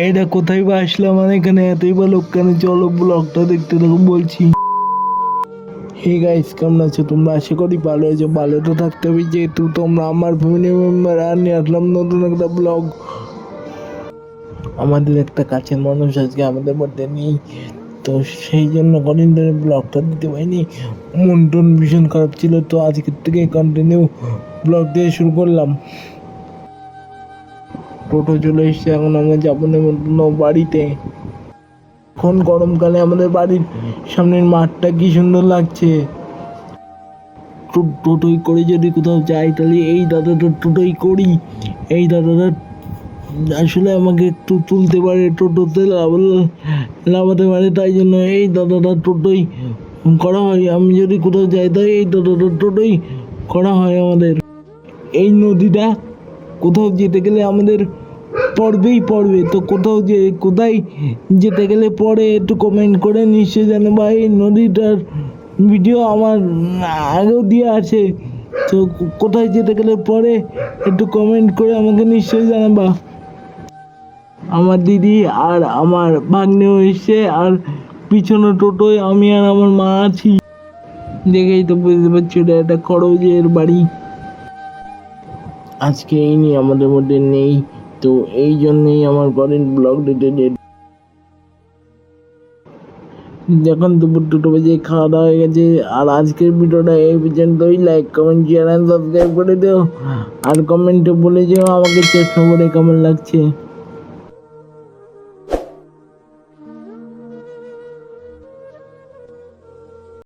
এইটা কোথায় বা আসলাম, মানে এখানে এতই বা লোক কেন? চলো ব্লগটা দেখতে থাকো বলছি। হে গাইস, কেমন আছো তোমরা? আশা করি ভালো আছো। ভালো তো থাকতে হবে, যেহেতু তোমরা আমার ফ্যামিলি মেম্বার। আর নিয়ে আসলাম নতুন একটা ব্লগ। আমাদের একটা কাছের মানুষ আজকে আমাদের মধ্যে নেই, তো সেই জন্য কদিন ধরে ব্লগটা দিতে পারিনি। মন টন ভীষণ খারাপ ছিল, তো আজকের থেকে কন্টিনিউ ব্লগ দিয়ে শুরু করলাম। টোটো চলে এসছে, এখন আমরা যাবো নেমন্তন্ন বাড়িতে। এখন গরমকালে আমাদের বাড়ির সামনের মাঠটা কি সুন্দর লাগছে। টোটোই করে যদি কোথাও যাই, তাহলে এই দাদাটা টোটোই করি। এই দাদাটা আসলে আমাকে একটু তুলতে পারে, টোটোতে লাভাতে পারে, তাই জন্য এই দাদাটা টোটোই করা হয়। আমি যদি কোথাও যাই, তাই এই দাদাটা টোটোই করা হয় আমাদের। এই নদীটা কোথাও যেতে গেলে আমাদের পড়বে, তো কোথায় যেতে গেলে পরে একটু কমেন্ট করে নিশ্চয়ই জানাবা। এই নদীটার ভিডিও আমার আগেও দিয়ে আছে, তো কোথায় যেতে গেলে পরে একটু কমেন্ট করে আমাকে নিশ্চয়ই জানাবা। আমার দিদি আর আমার ভাগ্নেও এসছে, আর পিছনে টোটোয় আমি আর আমার মা আছি। দেখেই তো বুঝতে পারছি এটা একটা খরচের বাড়ি। আজকে এই নিয়ে আমাদের মধ্যে নেই, তো এই জন্যই আমার ঘরের ব্লগ দিতে। এখন দুপুর 2টো বাজে, খাওয়া দাওয়া হয়ে গেছে। আর আজকের ভিডিওটা এই পর্যন্তই। Like comment share and subscribe করে দিও, আর কমেন্টে বলে যেও আমাকে চেষ্টা করে কেমন লাগছে।